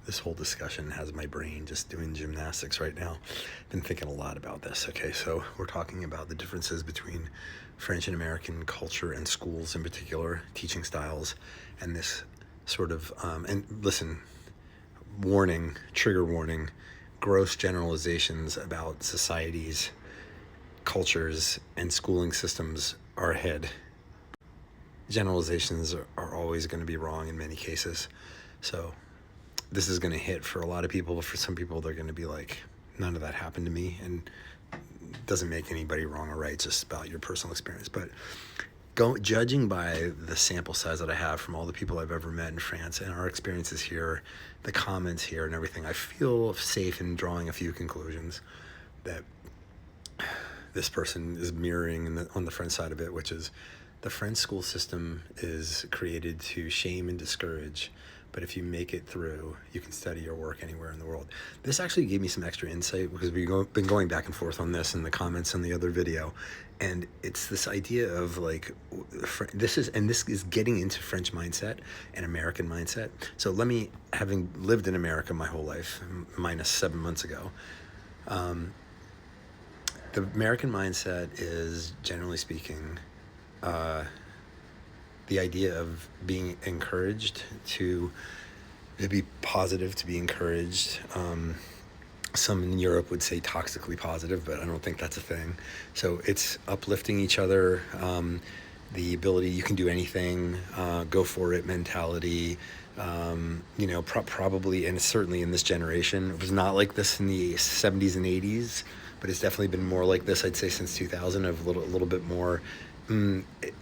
This whole discussion has my brain just doing gymnastics right now. Been thinking a lot about this. Okay, so we're talking about the differences between French and American culture and schools in particular, teaching styles, and this sort of, and listen, warning, trigger warning, gross generalizations about societies, cultures, and schooling systems are ahead. Generalizations are always going to be wrong in many cases. So this is going to hit for a lot of people. For some people, they're going to be like, none of that happened to me. And it doesn't make anybody wrong or right, just about your personal experience. But judging by the sample size that I have from all the people I've ever met in France and our experiences here, the comments here and everything, I feel safe in drawing a few conclusions that this person is mirroring on the French side of it, which is the French school system is created to shame and discourage. But if you make it through, you can study or work anywhere in the world. This actually gave me some extra insight because we've been going back and forth on this in the comments on the other video. And it's this idea of like, this is getting into French mindset and American mindset. So let me, having lived in America my whole life, minus 7 months ago, the American mindset is, generally speaking, the idea of being encouraged to be positive, to be encouraged. Some in Europe would say toxically positive, but I don't think that's a thing. So it's uplifting each other, the ability, you can do anything, go for it mentality. Probably, and certainly in this generation, it was not like this in the 70s and 80s, but it's definitely been more like this, I'd say, since 2000, of a little bit more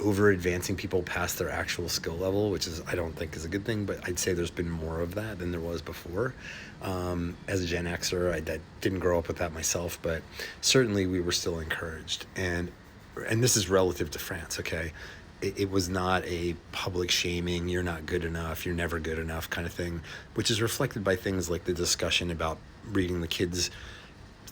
over advancing people past their actual skill level, which is, I don't think is a good thing, but I'd say there's been more of that than there was before. As a Gen Xer, I didn't grow up with that myself, but certainly we were still encouraged. And this is relative to France, okay? It was not a public shaming, you're not good enough, you're never good enough kind of thing, which is reflected by things like the discussion about reading the kids'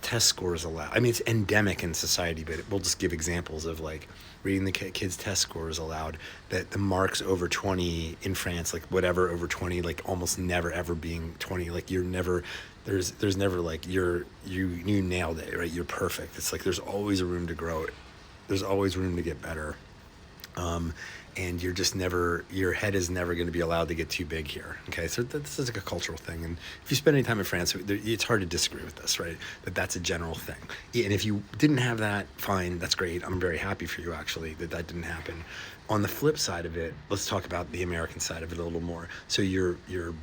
test scores aloud. I mean, it's endemic in society, but we'll just give examples of like reading the kids' test scores aloud, that the marks over 20 in France, like whatever over 20, like almost never ever being 20, like you're never, there's never like you nailed it, right? You're perfect. It's like there's always a room to grow. There's always room to get better. And you're just never, your head is never going to be allowed to get too big here. Okay, so this is like a cultural thing. And if you spend any time in France, it's hard to disagree with this, right? That's a general thing. And if you didn't have that, fine, that's great. I'm very happy for you, actually, that didn't happen. On the flip side of it, let's talk about the American side of it a little more. So you're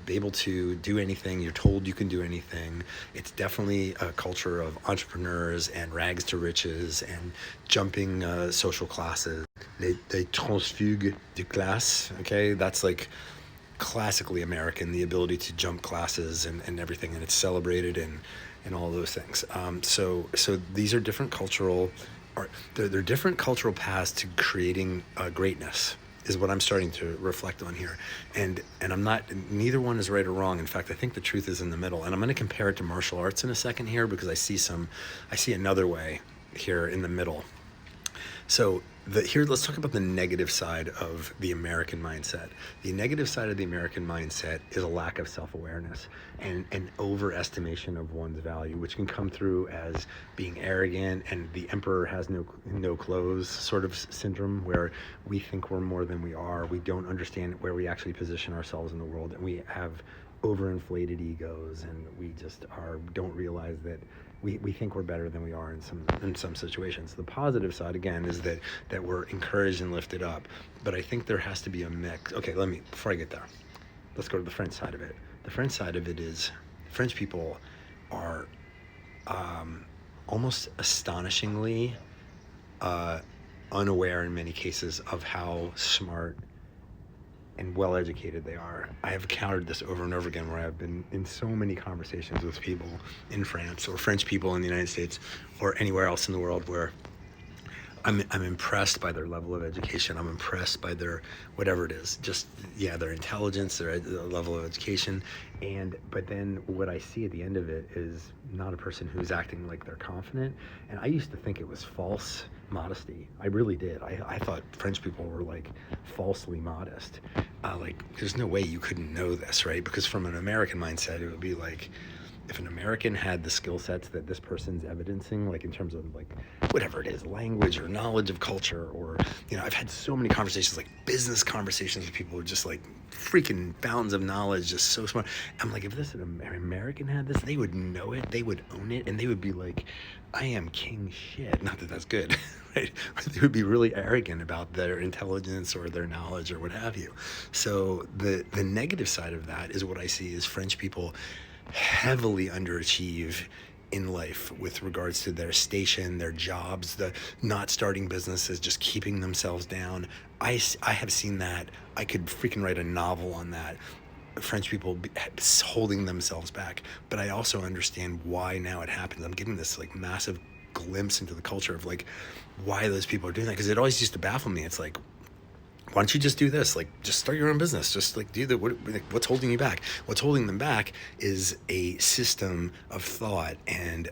able to do anything. You're told you can do anything. It's definitely a culture of entrepreneurs and rags to riches and jumping social classes. Les transfugues de classe, okay? That's like classically American, the ability to jump classes and everything, and it's celebrated and all those things. So these are different cultural, or they're different cultural paths to creating greatness, is what I'm starting to reflect on here. And I'm not, neither one is right or wrong. In fact, I think the truth is in the middle. And I'm going to compare it to martial arts in a second here, because I see another way here in the middle. So here, let's talk about the negative side of the American mindset. The negative side of the American mindset is a lack of self-awareness and an overestimation of one's value, which can come through as being arrogant and the emperor has no clothes sort of syndrome, where we think we're more than we are. We don't understand where we actually position ourselves in the world, and we have overinflated egos, and we just don't realize that we think we're better than we are in some situations. The positive side, again, is that we're encouraged and lifted up. But I think there has to be a mix. Okay, before I get there, let's go to the French side of it. The French side of it is, French people are almost astonishingly unaware in many cases of how smart and well-educated they are. I have encountered this over and over again, where I've been in so many conversations with people in France, or French people in the United States, or anywhere else in the world, where I'm impressed by their level of education. I'm impressed by their whatever it is. Just yeah, their intelligence, their level of education, and but then what I see at the end of it is not a person who's acting like they're confident. And I used to think it was false modesty. I really did. I thought French people were like falsely modest. Like there's no way you couldn't know this, right? Because from an American mindset, it would be like if an American had the skill sets that this person's evidencing, like in terms of like whatever it is, language or knowledge of culture, or I've had so many conversations, like business conversations with people who are just like freaking fountains of knowledge, just so smart. I'm like, if this an American had this, they would know it, they would own it, and they would be like, I am king shit. Not that that's good, right? They would be really arrogant about their intelligence or their knowledge or what have you. So the negative side of that is what I see is French people heavily underachieve in life with regards to their station, their jobs, the not starting businesses, just keeping themselves down. I have seen that. I could freaking write a novel on that. French people holding themselves back. But I also understand why now it happens. I'm getting this like massive glimpse into the culture of like why those people are doing that. Because it always used to baffle me. It's like, why don't you just do this? Like, just start your own business. Just like do what's holding you back? What's holding them back is a system of thought and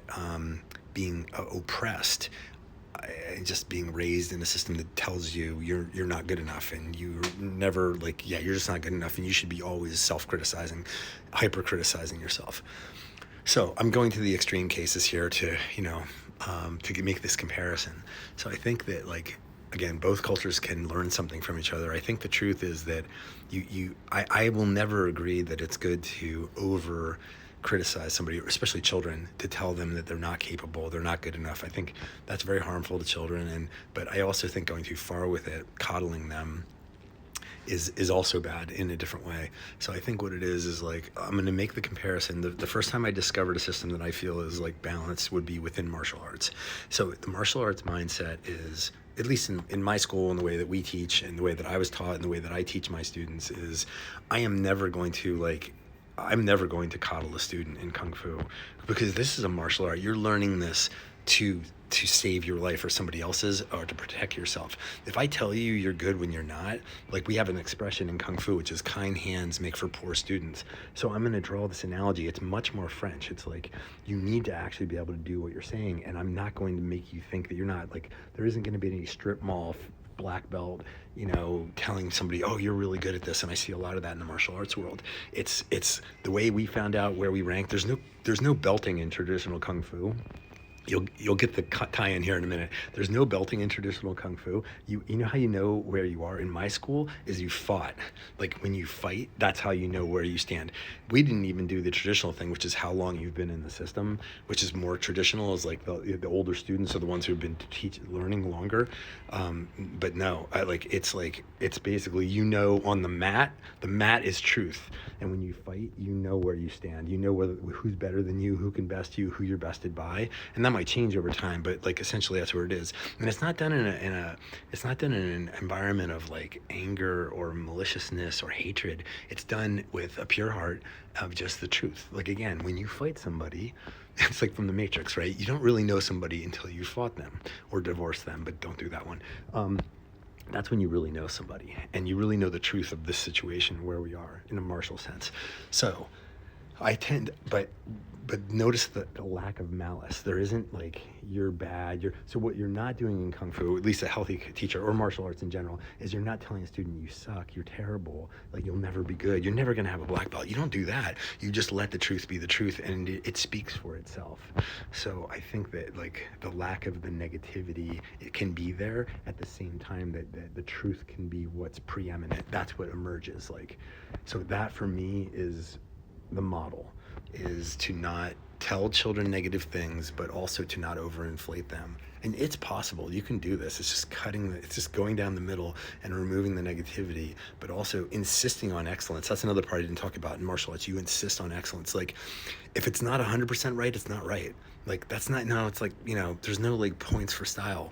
being oppressed, and just being raised in a system that tells you you're not good enough, and you're never like, yeah, you're just not good enough, and you should be always self-criticizing, hyper-criticizing yourself. So I'm going to the extreme cases here to make this comparison. So I think that like, again, both cultures can learn something from each other. I think the truth is that I will never agree that it's good to over criticize somebody, especially children, to tell them that they're not capable, they're not good enough. I think that's very harmful to children, but I also think going too far with it, coddling them, is also bad in a different way. So I think what it is like, I'm going to make the comparison. The first time I discovered a system that I feel is like balanced would be within martial arts. So the martial arts mindset is, at least in my school and the way that we teach and the way that I was taught and the way that I teach my students, is I'm never going to coddle a student in Kung Fu, because this is a martial art. You're learning this to save your life or somebody else's, or to protect yourself. If I tell you you're good when you're not, like we have an expression in Kung Fu, which is kind hands make for poor students. So I'm going to draw this analogy. It's much more French. It's like, you need to actually be able to do what you're saying, and I'm not going to make you think that you're not. Like, there isn't going to be any strip mall black belt, telling somebody, oh, you're really good at this. And I see a lot of that in the martial arts world. It's the way we found out where we rank. There's no belting in traditional Kung Fu. You'll get the tie in here in a minute. There's no belting in traditional Kung Fu. You know how you know where you are in my school is you fought. Like when you fight, that's how you know where you stand. We didn't even do the traditional thing, which is how long you've been in the system, which is more traditional, is like the older students are the ones who've been learning longer. But no, it's basically, on the mat is truth. And when you fight, you know where you stand. You know who's better than you, who can best you, who you're bested by. And that might change over time, but like essentially that's where it is. And it's not done in an environment of like anger or maliciousness or hatred. It's done with a pure heart of just the truth. Like, again, when you fight somebody, it's like from the Matrix, right? You don't really know somebody until you fought them or divorced them, but don't do that one. That's when you really know somebody, and you really know the truth of this situation where we are in a martial sense. So but notice the lack of malice. There isn't like, you're bad. So what you're not doing in Kung Fu, at least a healthy teacher or martial arts in general, is you're not telling a student you suck, you're terrible, like you'll never be good, you're never going to have a black belt. You don't do that. You just let the truth be the truth, and it speaks for itself. So I think that like the lack of the negativity, it can be there at the same time that the truth can be what's preeminent. That's what emerges. Like, so that for me is the model, is to not tell children negative things, but also to not overinflate them. And it's possible. You can do this. It's just going down the middle and removing the negativity, but also insisting on excellence. That's another part I didn't talk about in martial arts. You insist on excellence. Like, if it's not 100% right, it's not right. Like, that's not, no, it's like, there's no like points for style.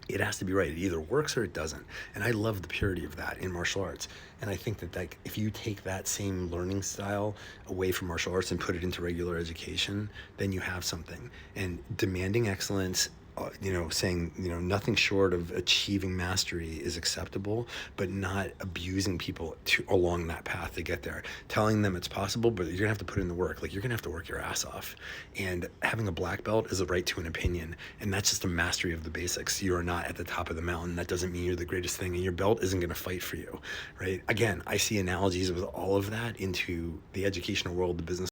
It has to be right. It either works or it doesn't. And I love the purity of that in martial arts. And I think that like, if you take that same learning style away from martial arts and put it into regular education, then you have something. And demanding excellence saying, nothing short of achieving mastery is acceptable, but not abusing people along that path to get there. Telling them it's possible, but you're gonna have to put in the work. Like, you're gonna have to work your ass off. And having a black belt is a right to an opinion, and that's just a mastery of the basics. You are not at the top of the mountain. That doesn't mean you're the greatest thing, and your belt isn't gonna fight for you, right? Again, I see analogies with all of that into the educational world, the business